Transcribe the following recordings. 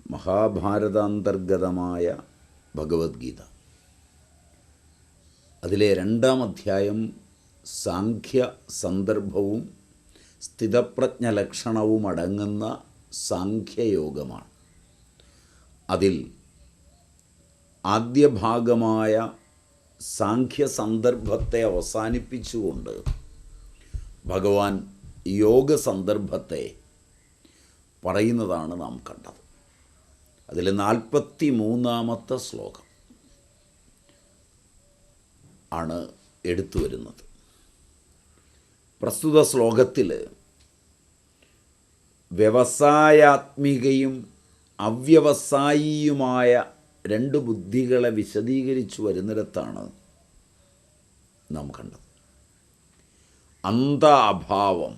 മഹാഭാരതാന്തർഗതമായ ഭഗവത്ഗീത. അതിലെ 2-ാം അധ്യായം സാഖ്യ സന്ദർഭവും സ്ഥിതപ്രജ്ഞ ലക്ഷണവും അടങ്ങുന്ന സാഖ്യയോഗമാണ്. അതിൽ ആദ്യ ഭാഗമായ സാഖ്യ സന്ദർഭത്തെ അവസാനിപ്പിച്ചുകൊണ്ട് ഭഗവാൻ യോഗ സന്ദർഭത്തെ പറയുന്നതാണ് നാം കണ്ടത്. അതിൽ 43-ാമത്തെ ശ്ലോകം ആണ് എടുത്തു വരുന്നത്. പ്രസ്തുത ശ്ലോകത്തിൽ വ്യവസായാത്മികയും അവ്യവസായിയുമായ 2 ബുദ്ധികളെ വിശദീകരിച്ചു വരുന്നിടത്താണ് നാം കണ്ടത്. അന്ത അഭാവം,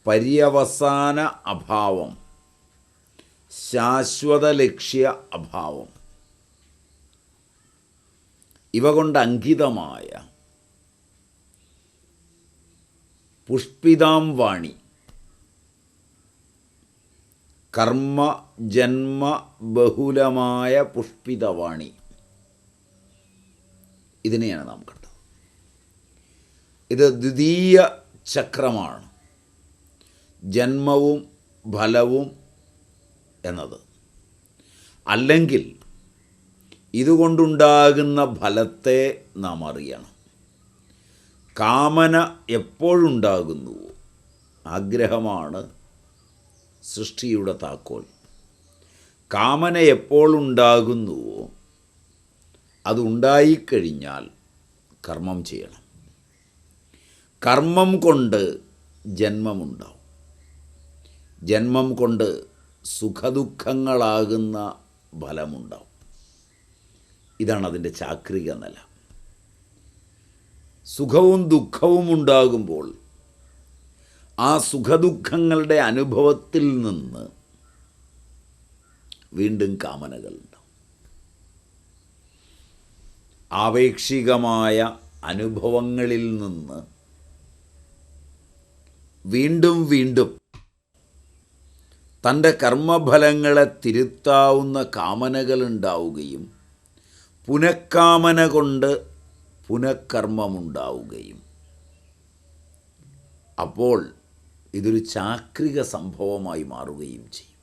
പര്യവസാന അഭാവം, ശാശ്വത ലക്ഷ്യ അഭാവം, ഇവ കൊണ്ട് അങ്കിതമായ പുഷ്പിതാം വാണി, കർമ്മ ജന്മ ബഹുലമായ പുഷ്പിതവാണി, ഇതിനെയാണ് നാം കണ്ടത്. ഇത് ദ്വിതീയ ചക്രമാണ്, ജന്മവും ഫലവും എന്നത്. അല്ലെങ്കിൽ ഇതുകൊണ്ടുണ്ടാകുന്ന ഫലത്തെ നാം അറിയണം. കാമന എപ്പോഴുണ്ടാകുന്നുവോ, ആഗ്രഹമാണ് സൃഷ്ടിയുടെ താക്കോൽ. കാമന എപ്പോഴുണ്ടാകുന്നുവോ അതുണ്ടായിക്കഴിഞ്ഞാൽ കർമ്മം ചെയ്യണം. കർമ്മം കൊണ്ട് ജന്മമുണ്ടാവും. ജന്മം കൊണ്ട് സുഖദുഃഖങ്ങളാകുന്ന ഫലമുണ്ടാവും. ഇതാണ് അതിൻ്റെ ചാക്രിക നില. സുഖവും ദുഃഖവും ഉണ്ടാകുമ്പോൾ ആ സുഖദുഃഖങ്ങളുടെ അനുഭവത്തിൽ നിന്ന് വീണ്ടും കാമനകളുണ്ടാവും. ആപേക്ഷികമായ അനുഭവങ്ങളിൽ നിന്ന് വീണ്ടും വീണ്ടും തൻ്റെ കർമ്മഫലങ്ങളെ തിരുത്താവുന്ന കാമനകളുണ്ടാവുകയും പുനഃക്കാമന കൊണ്ട് പുനഃകർമ്മമുണ്ടാവുകയും, അപ്പോൾ ഇതൊരു ചാക്രിക സംഭവമായി മാറുകയും ചെയ്യും.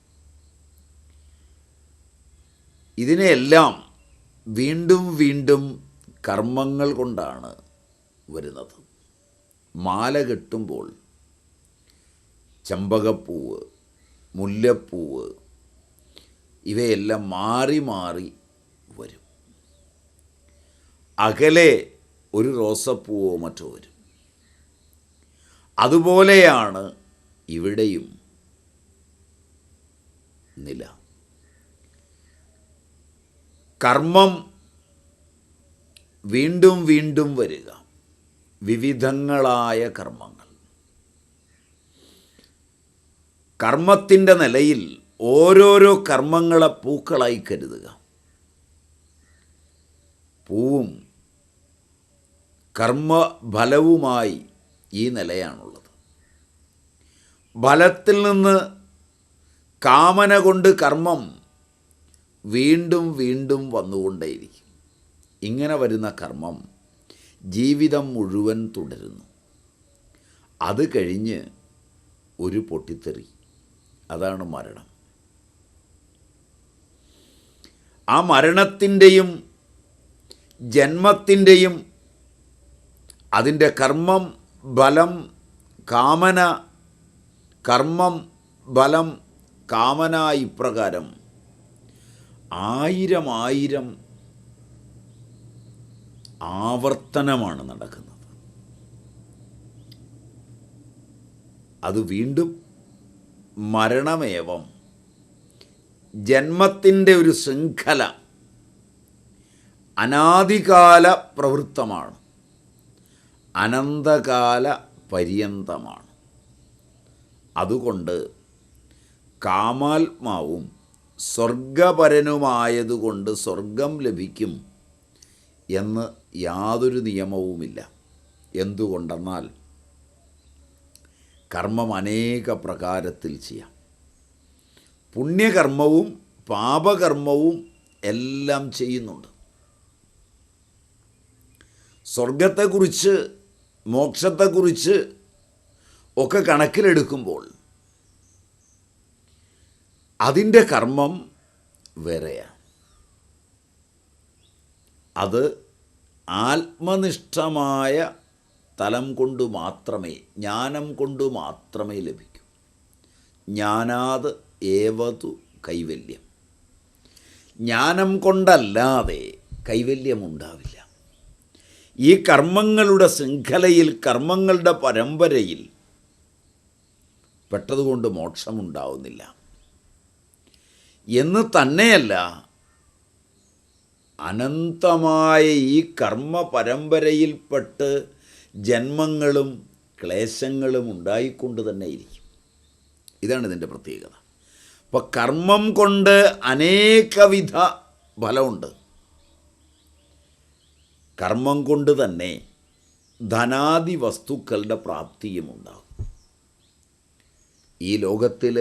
ഇതിനെയെല്ലാം വീണ്ടും വീണ്ടും കർമ്മങ്ങൾ കൊണ്ടാണ് വരുന്നത്. മാല കെട്ടുമ്പോൾ ചെമ്പകപ്പൂവ്, മുല്ലപ്പൂവ്, ഇവയെല്ലാം മാറി മാറി വരും. അകലെ ഒരു റോസപ്പൂവോ മറ്റോ വരും. അതുപോലെയാണ് ഇവിടെയും നില. കർമ്മം വീണ്ടും വീണ്ടും വരിക, വിവിധങ്ങളായ കർമ്മങ്ങൾ. കർമ്മത്തിൻ്റെ നിലയിൽ ഓരോരോ കർമ്മങ്ങളെ പൂക്കളായി കരുതുക. പൂവും കർമ്മഫലവുമായി ഈ നിലയാണുള്ളത്. ഫലത്തിൽ നിന്ന് കാമന കൊണ്ട് കർമ്മം വീണ്ടും വീണ്ടും വന്നുകൊണ്ടേയിരിക്കും. ഇങ്ങനെ വരുന്ന കർമ്മം ജീവിതം മുഴുവൻ തുടരുന്നു. അത് കഴിഞ്ഞ് ഒരു പൊട്ടിത്തെറി, അതാണ് മരണം. ആ മരണത്തിൻ്റെയും ജന്മത്തിൻ്റെയും അതിൻ്റെ കർമ്മം ഫലം കാമന, കർമ്മം ഫലം കാമന, ഇപ്രകാരം 1000 ആവർത്തനമാണ് നടക്കുന്നത്. അത് വീണ്ടും മരണമേവം ജന്മത്തിൻ്റെ ഒരു ശൃംഖല അനാദികാല പ്രവൃത്തമാണ്, അനന്തകാല പര്യന്തമാണ്. അതുകൊണ്ട് കാമാത്മാവും സ്വർഗപരനുമായതുകൊണ്ട് സ്വർഗം ലഭിക്കും എന്ന് യാതൊരു നിയമവുമില്ല. എന്തുകൊണ്ടെന്നാൽ കർമ്മം അനേക പ്രകാരത്തിൽ ചെയ്യാം. പുണ്യകർമ്മവും പാപകർമ്മവും എല്ലാം ചെയ്യുന്നുണ്ട്. സ്വർഗത്തെക്കുറിച്ച് മോക്ഷത്തെക്കുറിച്ച് ഒക്കെ കണക്കിലെടുക്കുമ്പോൾ അതിൻ്റെ കർമ്മം വേറെയാണ്. അത് ആത്മനിഷ്ഠമായ തലം കൊണ്ട് മാത്രമേ, ജ്ഞാനം കൊണ്ട് മാത്രമേ ലഭിക്കൂ. ജ്ഞാനാത് ഏവതു കൈവല്യം. ജ്ഞാനം കൊണ്ടല്ലാതെ കൈവല്യമുണ്ടാവില്ല. ഈ കർമ്മങ്ങളുടെ ശൃംഖലയിൽ, കർമ്മങ്ങളുടെ പരമ്പരയിൽ പെട്ടതുകൊണ്ട് മോക്ഷമുണ്ടാവുന്നില്ല എന്ന് തന്നെയല്ല, അനന്തമായ ഈ കർമ്മ പരമ്പരയിൽപ്പെട്ട് ജന്മങ്ങളും ക്ലേശങ്ങളും ഉണ്ടായിക്കൊണ്ട് തന്നെ ഇരിക്കും. ഇതാണ് ഇതിൻ്റെ പ്രത്യേകത. അപ്പോൾ കർമ്മം കൊണ്ട് അനേകവിധ ഫലമുണ്ട്. കർമ്മം കൊണ്ട് തന്നെ ധനാദി വസ്തുക്കളുടെ പ്രാപ്തിയുമുണ്ടാകും. ഈ ലോകത്തിൽ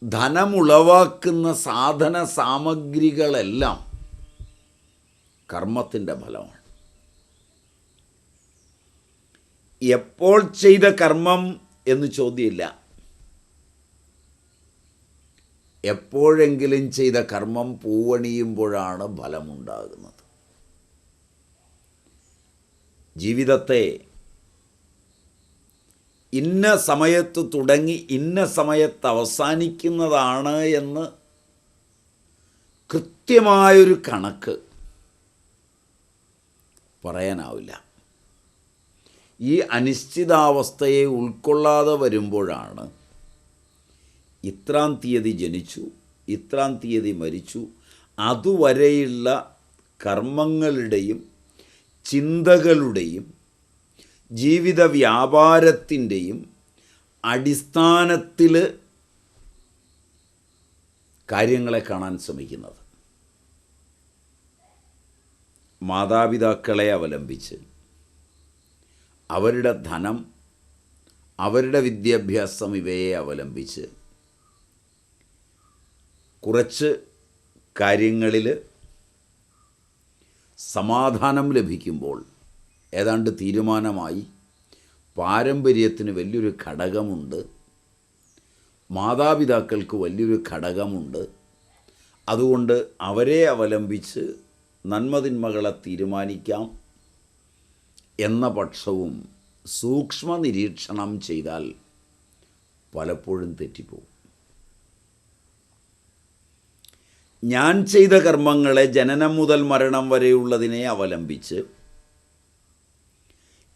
ധനമുളവാക്കുന്ന സാധന സാമഗ്രികളെല്ലാം കർമ്മത്തിൻ്റെ ഫലമാണ്. എപ്പോൾ ചെയ്ത കർമ്മം എന്ന് ചോദ്യമില്ല. എപ്പോഴെങ്കിലും ചെയ്ത കർമ്മം പൂവണിയുമ്പോഴാണ് ഫലമുണ്ടാകുന്നത്. ജീവിതത്തെ ഇന്ന സമയത്ത് തുടങ്ങി ഇന്ന സമയത്ത് അവസാനിക്കുന്നതാണ് എന്ന് കൃത്യമായൊരു കണക്ക് പറയാനാവില്ല. ഈ അനിശ്ചിതാവസ്ഥയെ ഉൾക്കൊള്ളാതെ വരുമ്പോഴാണ് ഇത്രാം തീയതി ജനിച്ചു, ഇത്രാം തീയതി മരിച്ചു, അതുവരെയുള്ള കർമ്മങ്ങളുടെയും ചിന്തകളുടെയും ജീവിത വ്യാപാരത്തിൻ്റെയും അടിസ്ഥാനത്തിൽ കാര്യങ്ങളെ കാണാൻ ശ്രമിക്കുന്നത്. മാതാപിതാക്കളെ അവലംബിച്ച്, അവരുടെ ധനം, അവരുടെ വിദ്യാഭ്യാസം ഇവയെ അവലംബിച്ച് കുറച്ച് കാര്യങ്ങളിൽ സമാധാനം ലഭിക്കുമ്പോൾ ഏതാണ്ട് തീരുമാനമായി. പാരമ്പര്യത്തിന് വലിയൊരു ഘടകമുണ്ട്, മാതാപിതാക്കൾക്ക് വലിയൊരു ഘടകമുണ്ട്. അതുകൊണ്ട് അവരെ അവലംബിച്ച് നന്മതിന്മകളെ തീരുമാനിക്കാം എന്ന പക്ഷവും സൂക്ഷ്മ നിരീക്ഷണം ചെയ്താൽ പലപ്പോഴും തെറ്റിപ്പോകും. ഞാൻ ചെയ്ത കർമ്മങ്ങളെ ജനനം മുതൽ മരണം വരെയുള്ളതിനെ അവലംബിച്ച്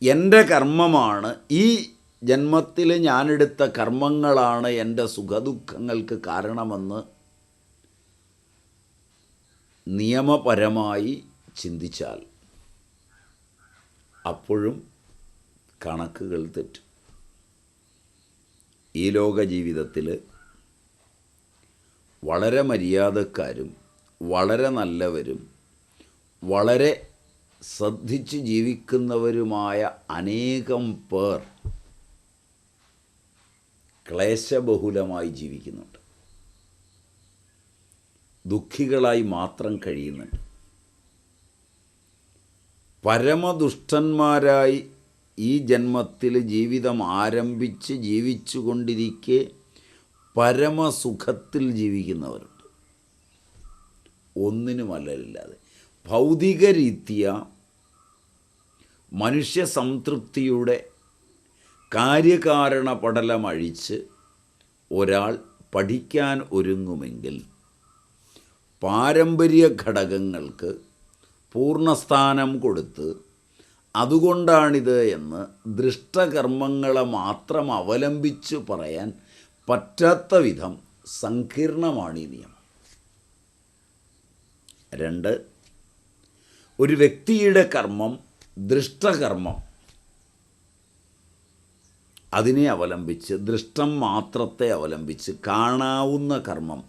എൻ്റെ കർമ്മമാണ്, ഈ ജന്മത്തിൽ ഞാനെടുത്ത കർമ്മങ്ങളാണ് എൻ്റെ സുഖദുഃഖങ്ങൾക്ക് കാരണമെന്ന് നിയമപരമായി ചിന്തിച്ചാൽ അപ്പോഴും കണക്കുകൾ തെറ്റും. ഈ ലോക ജീവിതത്തിൽ വളരെ മര്യാദക്കാരും വളരെ നല്ലവരും വളരെ ശ്രദ്ധിച്ച് ജീവിക്കുന്നവരുമായ അനേകം പേർ ക്ലേശബഹുലമായി ജീവിക്കുന്നുണ്ട്, ദുഃഖികളായി മാത്രം കഴിയുന്നുണ്ട്. പരമദുഷ്ടന്മാരായി ഈ ജന്മത്തിൽ ജീവിതം ആരംഭിച്ച് ജീവിച്ചു കൊണ്ടിരിക്കെ പരമസുഖത്തിൽ ജീവിക്കുന്നവരുണ്ട്, ഒന്നിനുമല്ലല്ലാതെ. ഭൗതികരീത്യ മനുഷ്യ സംതൃപ്തിയുടെ കാര്യകാരണ പടലമഴിച്ച് ഒരാൾ പഠിക്കാൻ ഒരുങ്ങുമെങ്കിൽ പാരമ്പര്യ ഘടകങ്ങൾക്ക് പൂർണ്ണസ്ഥാനം കൊടുത്ത് അതുകൊണ്ടാണിത് എന്ന് ദൃഷ്ടകർമ്മങ്ങളെ മാത്രം അവലംബിച്ച് പറയാൻ പറ്റാത്ത വിധം സങ്കീർണമാണ് ഈ നിയമം. 2, ഒരു വ്യക്തിയുടെ കർമ്മം ദൃഷ്ടകർമ്മം, അതിനെ അവലംബിച്ച്, ദൃഷ്ടം മാത്രത്തെ അവലംബിച്ച് കാണാവുന്ന കർമ്മം,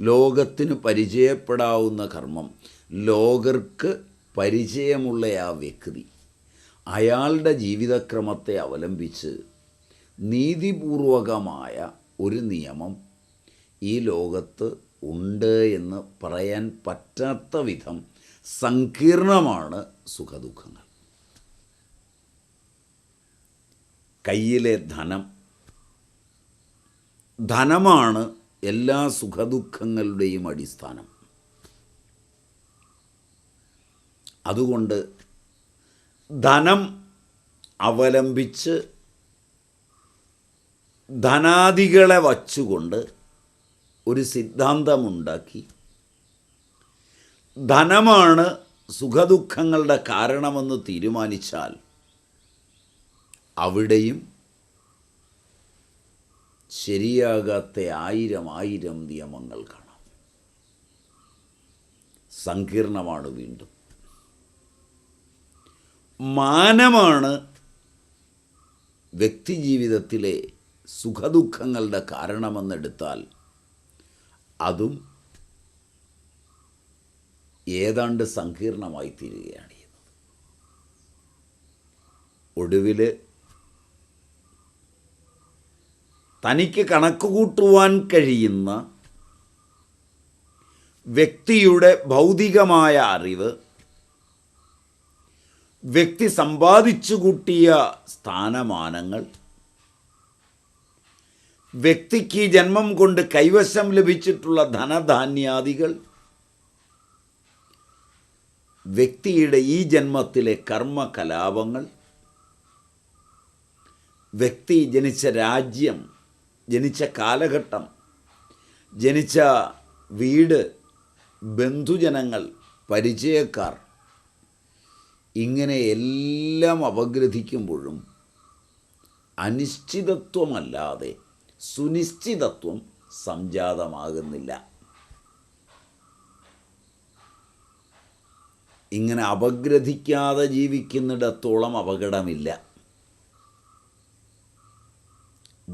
ലോകത്തിന് പരിചയപ്പെടാവുന്ന കർമ്മം, ലോകർക്ക് പരിചയമുള്ള ആ വ്യക്തി അയാളുടെ ജീവിതക്രമത്തെ അവലംബിച്ച് നീതിപൂർവകമായ ഒരു നിയമം ഈ ലോകത്ത് ഉണ്ട് എന്ന് പറയാൻ പറ്റാത്ത വിധം സങ്കീർണമാണ് സുഖദുഃഖങ്ങൾ. കയ്യിലെ ധനമാണ് എല്ലാ സുഖദുഃഖങ്ങളുടെയും അടിസ്ഥാനം. അതുകൊണ്ട് ധനം അവലംബിച്ച് ധനാദികളെ വച്ചുകൊണ്ട് ഒരു സിദ്ധാന്തമുണ്ടാക്കി ധനമാണ് സുഖദുഃഖങ്ങളുടെ കാരണമെന്ന് തീരുമാനിച്ചാൽ അവിടെയും ശരിയാകാത്ത ആയിരം നിയമങ്ങൾ കാണാം. സങ്കീർണമാണ്. വീണ്ടും മാനമാണ് വ്യക്തിജീവിതത്തിലെ സുഖദുഃഖങ്ങളുടെ കാരണമെന്നെടുത്താൽ അതും ഏതാണ്ട് സങ്കീർണമായി തീരുകയാണ് ചെയ്യുന്നത്. ഒടുവിൽ തനിക്ക് കണക്കുകൂട്ടുവാൻ കഴിയുന്ന വ്യക്തിയുടെ ഭൗതികമായ അറിവ്, വ്യക്തി സമ്പാദിച്ചു കൂട്ടിയ സ്ഥാനമാനങ്ങൾ, വ്യക്തിക്ക് ജന്മം കൊണ്ട് കൈവശം ലഭിച്ചിട്ടുള്ള ധനധാന്യാദികൾ, വ്യക്തിയുടെ ഈ ജന്മത്തിലെ കർമ്മകലാപങ്ങൾ, വ്യക്തി ജനിച്ച രാജ്യം, ജനിച്ച കാലഘട്ടം, ജനിച്ച വീട്, ബന്ധുജനങ്ങൾ, പരിചയക്കാർ, ഇങ്ങനെ എല്ലാം അപഗ്രഥിക്കുമ്പോഴും അനിശ്ചിതത്വമല്ലാതെ സുനിശ്ചിതത്വം സംജാതമാകുന്നില്ല. ഇങ്ങനെ അപഗ്രഥിക്കാതെ ജീവിക്കുന്നിടത്തോളം അപകടമില്ല.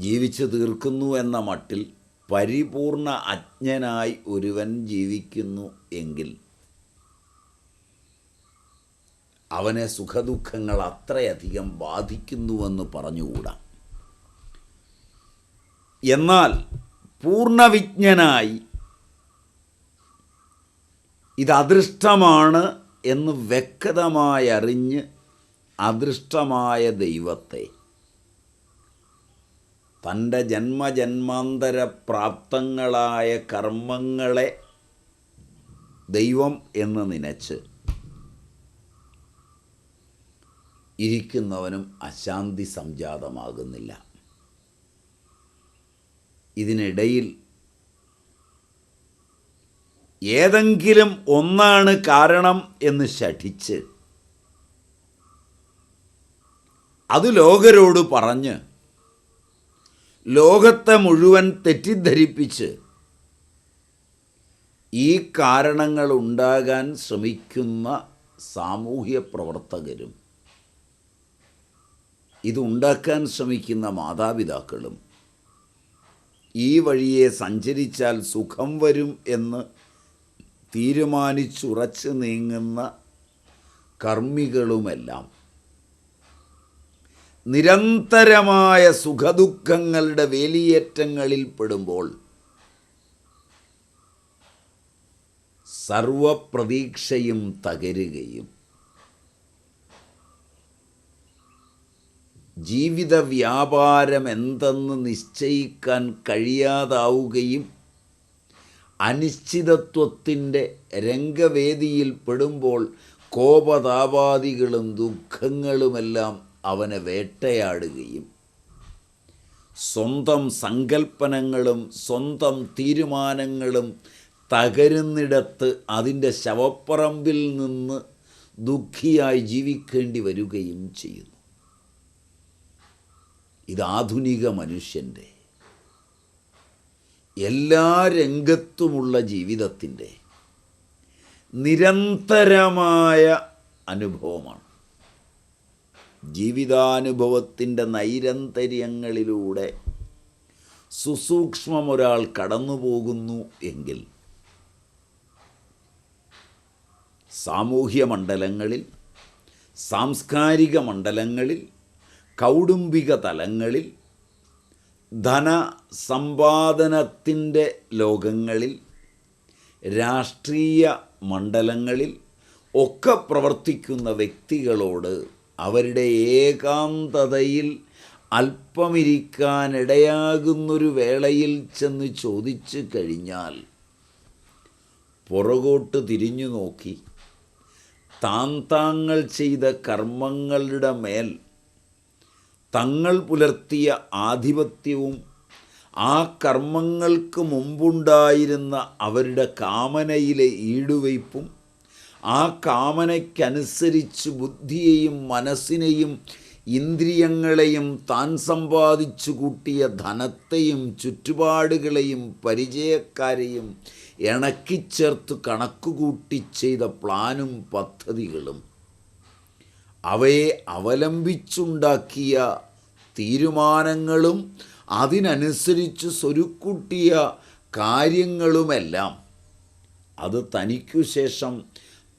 ജീവിച്ചു തീർക്കുന്നു എന്ന മട്ടിൽ പരിപൂർണ അജ്ഞനായി ഒരുവൻ ജീവിക്കുന്നു എങ്കിൽ അവനെ സുഖദുഃഖങ്ങൾ അത്രയധികം ബാധിക്കുന്നുവെന്ന് പറഞ്ഞുകൂടാ. എന്നാൽ പൂർണ്ണവിജ്ഞനായി ഇത് അദൃഷ്ടമാണ് എന്ന് വ്യക്തമായി അറിഞ്ഞ് അദൃഷ്ടമായ ദൈവത്തെ, തൻ്റെ ജന്മജന്മാന്തര പ്രാപ്തങ്ങളായ കർമ്മങ്ങളെ ദൈവം എന്ന് നനച്ച് ഇരിക്കുന്നവനും അശാന്തി സംജാതമാകുന്നില്ല. ഇതിനിടയിൽ ഏതെങ്കിലും ഒന്നാണ് കാരണം എന്ന് ശഠിച്ച് അത് ലോകരോട് പറഞ്ഞ് ലോകത്തെ മുഴുവൻ തെറ്റിദ്ധരിപ്പിച്ച് ഈ കാരണങ്ങൾ ഉണ്ടാകാൻ ശ്രമിക്കുന്ന സാമൂഹ്യ പ്രവർത്തകരും ഇതുണ്ടാക്കാൻ ശ്രമിക്കുന്ന മാതാപിതാക്കളും ഈ വഴിയെ സഞ്ചരിച്ചാൽ സുഖം വരും എന്ന് തീരുമാനിച്ചുറച്ച് നീങ്ങുന്ന കർമ്മികളുമെല്ലാം നിരന്തരമായ സുഖദുഃഖങ്ങളുടെ വേലിയേറ്റങ്ങളിൽ പെടുമ്പോൾ സർവപ്രതീക്ഷയും തകരുകയും ജീവിത വ്യാപാരം എന്തെന്ന് നിശ്ചയിക്കാൻ കഴിയാതാവുകയും അനിശ്ചിതത്വത്തിൻ്റെ രംഗവേദിയിൽ പെടുമ്പോൾ കോപതാപാദികളും ദുഃഖങ്ങളുമെല്ലാം അവനെ വേട്ടയാടുകയും സ്വന്തം സങ്കൽപ്പനങ്ങളും സ്വന്തം തീരുമാനങ്ങളും തകരുന്നിടത്ത് അതിൻ്റെ ശവപ്പറമ്പിൽ നിന്ന് ദുഃഖിയായി ജീവിക്കേണ്ടി വരികയും ചെയ്യുന്നു. ഇത് ആധുനിക മനുഷ്യൻ്റെ എല്ലാ രംഗത്തുമുള്ള ജീവിതത്തിൻ്റെ നിരന്തരമായ അനുഭവമാണ്. ജീവിതാനുഭവത്തിൻ്റെ നൈരന്തര്യങ്ങളിലൂടെ സുസൂക്ഷ്മം ഒരാൾ കടന്നു പോകുന്നു എങ്കിൽ സാമൂഹ്യ മണ്ഡലങ്ങളിൽ, സാംസ്കാരിക മണ്ഡലങ്ങളിൽ, കൗടുംബിക തലങ്ങളിൽ ധനസമ്പാദനത്തിൻ്റെ ലോകങ്ങളിൽ, രാഷ്ട്രീയ മണ്ഡലങ്ങളിൽ ഒക്കെ പ്രവർത്തിക്കുന്ന വ്യക്തികളോട് അവരുടെ ഏകാന്തതയിൽ അല്പമിരിക്കാനിടയാകുന്നൊരു വേളയിൽ ചെന്ന് ചോദിച്ചു കഴിഞ്ഞാൽ പുറകോട്ട് തിരിഞ്ഞു നോക്കി താങ്ങൾ ചെയ്ത കർമ്മങ്ങളുടെ മേൽ തങ്ങൾ പുലർത്തിയ ആധിപത്യവും ആ കർമ്മങ്ങൾക്ക് മുമ്പുണ്ടായിരുന്ന അവരുടെ കാമനയിലെ ഈടുവയ്പും ആ കാമനയ്ക്കനുസരിച്ച് ബുദ്ധിയെയും മനസ്സിനെയും ഇന്ദ്രിയങ്ങളെയും താൻ സമ്പാദിച്ചു കൂട്ടിയ ധനത്തെയും ചുറ്റുപാടുകളെയും പരിചയക്കാരെയും ഇണക്കിച്ചേർത്ത് കണക്കുകൂട്ടി ചെയ്ത പ്ലാനും പദ്ധതികളും അവയെ അവലംബിച്ചുണ്ടാക്കിയ തീരുമാനങ്ങളും അതിനനുസരിച്ച് സ്വരുക്കൂട്ടിയ കാര്യങ്ങളുമെല്ലാം അത് തനിക്കു ശേഷം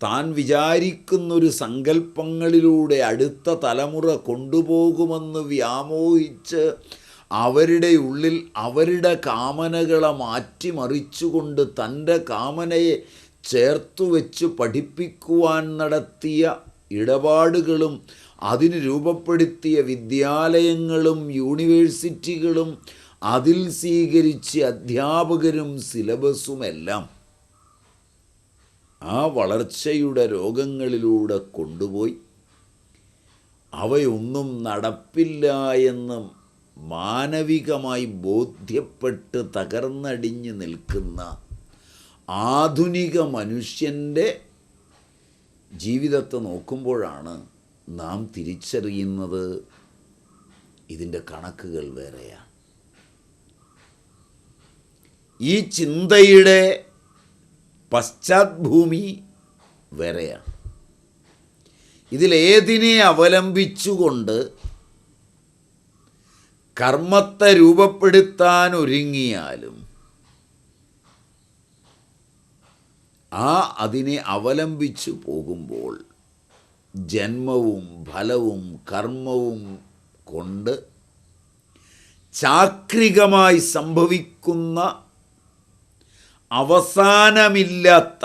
താൻ വിചാരിക്കുന്നൊരു സങ്കല്പങ്ങളിലൂടെ അടുത്ത തലമുറ കൊണ്ടുപോകുമെന്ന് വ്യാമോഹിച്ച് അവരുടെ ഉള്ളിൽ അവരുടെ കാമനകളെ മാറ്റിമറിച്ചുകൊണ്ട് തൻ്റെ കാമനയെ ചേർത്തു വെച്ച് പഠിപ്പിക്കുവാൻ നടത്തിയ ഇടപാടുകളും അതിന് രൂപപ്പെടുത്തിയ വിദ്യാലയങ്ങളും യൂണിവേഴ്സിറ്റികളും അതിൽ സ്വീകരിച്ച അധ്യാപകരും സിലബസുമെല്ലാം ആ വളർച്ചയുടെ രോഗങ്ങളിലൂടെ കൊണ്ടുപോയി അവയൊന്നും നടപ്പില്ല എന്ന് മാനവികമായി ബോധ്യപ്പെട്ട് തകർന്നടിഞ്ഞ് നിൽക്കുന്ന ആധുനിക മനുഷ്യൻ്റെ ജീവിതത്തെ നോക്കുമ്പോഴാണ് നാം തിരിച്ചറിയുന്നത് ഇതിൻ്റെ കണക്കുകൾ വേറെയാണ്. ഈ ചിന്തയുടെ പശ്ചാത്ഭൂമി വേറെയാണ്. ഇതിലേതിനെ അവലംബിച്ചുകൊണ്ട് കർമ്മത്തെ രൂപപ്പെടുത്താൻ ഒരുങ്ങിയാലും അതിനെ അവലംബിച്ചു പോകുമ്പോൾ ജന്മവും ഫലവും കർമ്മവും കൊണ്ട് ചാക്രികമായി സംഭവിക്കുന്ന അവസാനമില്ലാത്ത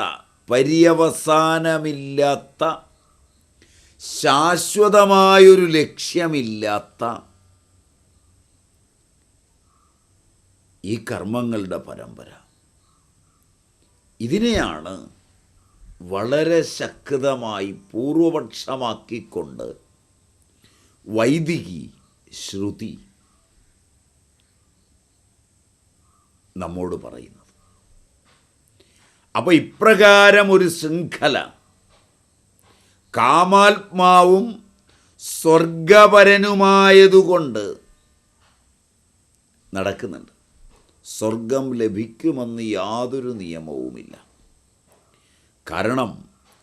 പര്യവസാനമില്ലാത്ത ശാശ്വതമായൊരു ലക്ഷ്യമില്ലാത്ത ഈ കർമ്മങ്ങളുടെ പരമ്പര, ഇതിനെയാണ് വളരെ ശക്തമായി പൂർവപക്ഷമാക്കിക്കൊണ്ട് വൈദികി ശ്രുതി നമ്മോട് പറയുന്നത്. അപ്പോൾ ഇപ്രകാരം ഒരു ശൃംഖല കാമാത്മാവും സ്വർഗപരനുമായതുകൊണ്ട് നടക്കുന്നുണ്ട്. സ്വർഗം ലഭിക്കുമെന്ന് യാതൊരു നിയമവുമില്ല. കാരണം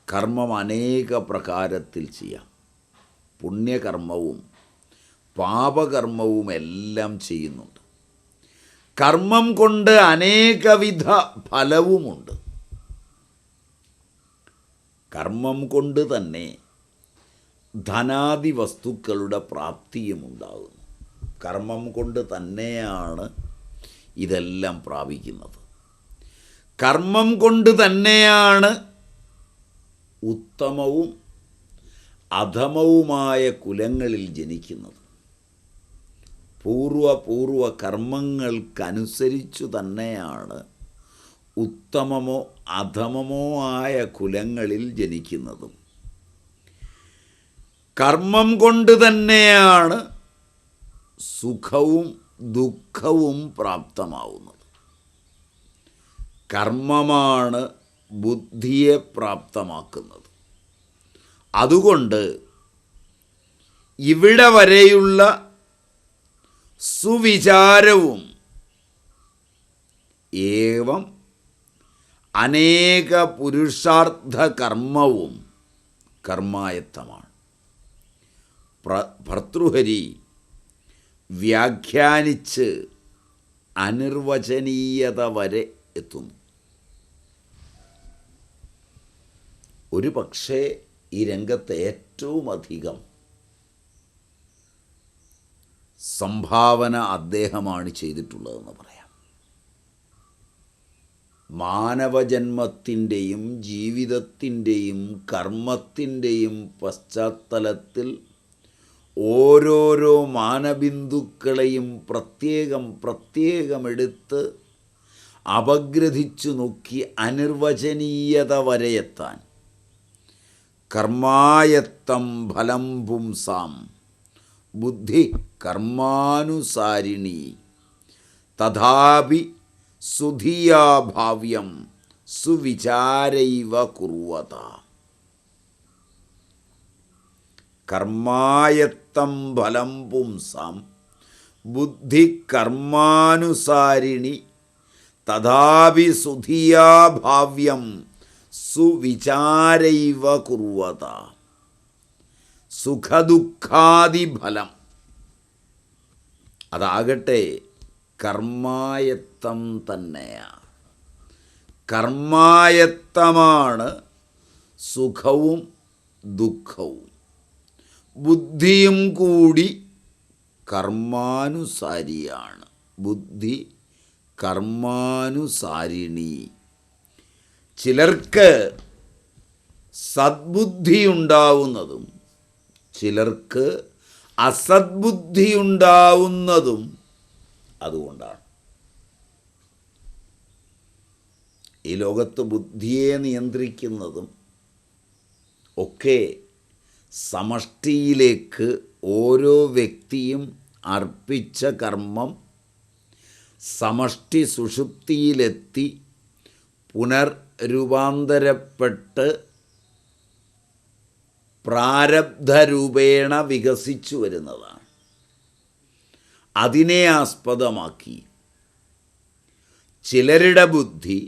കർമ്മം അനേക പ്രകാരത്തിൽ ചെയ്യാം. പുണ്യകർമ്മവും പാപകർമ്മവും എല്ലാം ചെയ്യുന്നുണ്ട്. കർമ്മം കൊണ്ട് അനേകവിധ ഫലവുമുണ്ട്. കർമ്മം കൊണ്ട് തന്നെ ധനാദി വസ്തുക്കളുടെ പ്രാപ്തിയും ഉണ്ടാകുന്നു. കർമ്മം കൊണ്ട് തന്നെയാണ് ഇതെല്ലാം പ്രാപിക്കുന്നത്. കർമ്മം കൊണ്ട് തന്നെയാണ് ഉത്തമവും അധമവുമായ കുലങ്ങളിൽ ജനിക്കുന്നത്. പൂർവ കർമ്മങ്ങൾക്കനുസരിച്ചു തന്നെയാണ് ഉത്തമമോ അധമമോ ആയ കുലങ്ങളിൽ ജനിക്കുന്നതും. കർമ്മം കൊണ്ട് തന്നെയാണ് സുഖവും ദുഃഖവും പ്രാപ്തമാവുന്നത്. കർമ്മമാണ് ബുദ്ധിയെ പ്രാപ്തമാക്കുന്നത്. അതുകൊണ്ട് ഇവിടെ വരെയുള്ള സുവിചാരവും ഏവം അനേക പുരുഷാർത്ഥ കർമ്മവും കർമായത്തമാണ്. ഭർതൃഹരി വ്യാഖ്യാനിച്ച് അനിർവചനീയത വരെ എത്തുന്നു. ഒരു പക്ഷേ ഈ രംഗത്ത് ഏറ്റവും അധികം സംഭാവന അദ്ദേഹമാണ് ചെയ്തിട്ടുള്ളതെന്ന് പറയാം. മാനവജന്മത്തിൻ്റെയും ജീവിതത്തിൻ്റെയും കർമ്മത്തിൻ്റെയും പശ്ചാത്തലത്തിൽ ഓരോരോ മാനബിന്ദുക്കളെയും പ്രത്യേകമെടുത്ത് അപഗ്രഥിച്ചു നോക്കി അനിർവചനീയത വരെ എത്താൻ കർമായത്തം ഫലം പുംസാം ബുദ്ധി കർമാനുസാരിണി തഥാപി സുധിയാ ഭാവ്യം സുവിചാരൈവ കുർവത. കർമായത്തം ഫലം പുംസാം ബുദ്ധി കർമാനുസാരിണി തഥാപി സുധിയാ ഭാവ്യം സുവിചാരൈവ കുർവത. സുഖദുഃഖാദിഫലം അതാകട്ടെ കർമായത്തം തന്നെയാണ്. കർമായത്തമാണ് സുഖവും ദുഃഖവും. ബുദ്ധിയും കൂടി കർമാനുസാരിയാണ്. ബുദ്ധി കർമാനുസാരിണി. ചിലർക്ക് സദ്ബുദ്ധി ഉണ്ടാവുന്നതും ചിലർക്ക് അസദ്ബുദ്ധി ഉണ്ടാവുന്നതും അതുകൊണ്ടാണ്. ഈ ലോകത്ത് ബുദ്ധിയെ നിയന്ത്രിക്കുന്നതും ഒക്കെ സമഷ്ടിയിലേക്ക് ഓരോ വ്യക്തിയും അർപ്പിച്ച കർമ്മം സമഷ്ടി സുഷുപ്തിയിലെത്തി പുനർരൂപാന്തരപ്പെട്ട് പ്രാരബ്ധരൂപേണ വികസിച്ചു വരുന്നതാണ്. അതിനെ ആസ്പദമാക്കി ചിലരുടെ ബുദ്ധി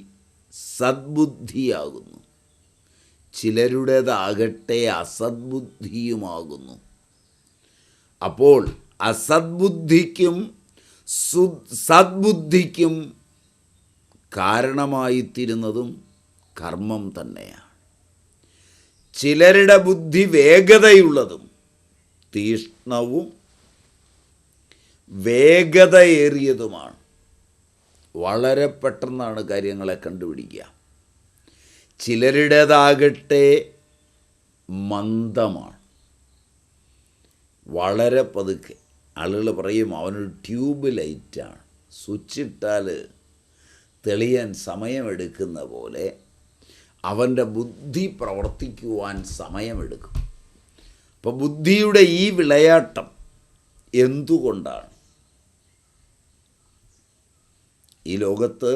സദ്ബുദ്ധിയാകുന്നു, ചിലരുടേതാകട്ടെ അസദ്ബുദ്ധിയുമാകുന്നു. അപ്പോൾ അസദ്ബുദ്ധിക്കും സദ്ബുദ്ധിക്കും കാരണമായിത്തീരുന്നതും കർമ്മം തന്നെയാണ്. ചിലരുടെ ബുദ്ധി വേഗതയുള്ളതും തീഷ്ണവും വേഗതയേറിയതുമാണ്. വളരെ പെട്ടെന്നാണ് കാര്യങ്ങളെ കണ്ടുപിടിക്കുക. ചിലരുടേതാകട്ടെ മന്ദമാണ്, വളരെ പതുക്കെ. ആളുകൾ പറയും അവനൊരു ട്യൂബ് ലൈറ്റാണ്, സ്വിച്ചിട്ടാൽ തെളിയാൻ സമയമെടുക്കുന്ന പോലെ അവൻ്റെ ബുദ്ധി പ്രവർത്തിക്കുവാൻ സമയമെടുക്കും. അപ്പോൾ ബുദ്ധിയുടെ ഈ വിളയാട്ടം എന്തുകൊണ്ടാണ്? ഈ ലോകത്ത്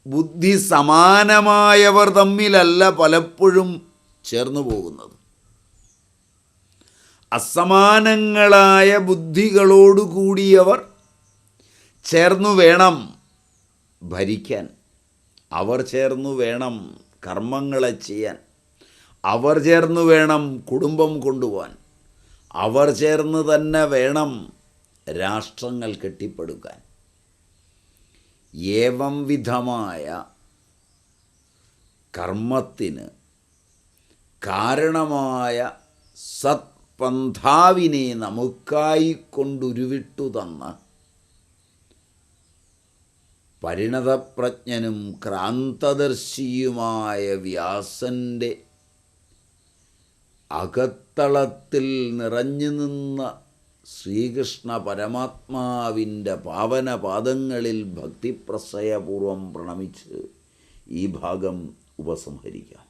ബുദ്ധി സമാനമായവർ തമ്മിലല്ല പലപ്പോഴും ചേർന്നു പോകുന്നത്. അസമാനങ്ങളായ ബുദ്ധികളോടുകൂടിയവർ ചേർന്നു വേണം ഭരിക്കാൻ, അവർ ചേർന്നു വേണം കർമ്മങ്ങളെ ചെയ്യാൻ, അവർ ചേർന്ന് വേണം കുടുംബം കൊണ്ടുപോകാൻ, അവർ ചേർന്ന് തന്നെ വേണം രാഷ്ട്രങ്ങൾ കെട്ടിപ്പടുക്കാൻ. ഏവം വിധമായ കർമ്മത്തിന് കാരണമായ സത്പന്ഥാവിനെ നമുക്കായി കൊണ്ടുരുവിട്ടു തന്ന പരിണതപ്രജ്ഞനും ക്രാന്തദർശിയുമായ വ്യാസൻ്റെ അകത്തളത്തിൽ നിറഞ്ഞു നിന്ന ശ്രീകൃഷ്ണ പരമാത്മാവിൻ്റെ പാവനപാദങ്ങളിൽ ഭക്തിപ്രസയപൂർവം പ്രണമിച്ച് ഈ ഭാഗം ഉപസംഹരിക്കാം.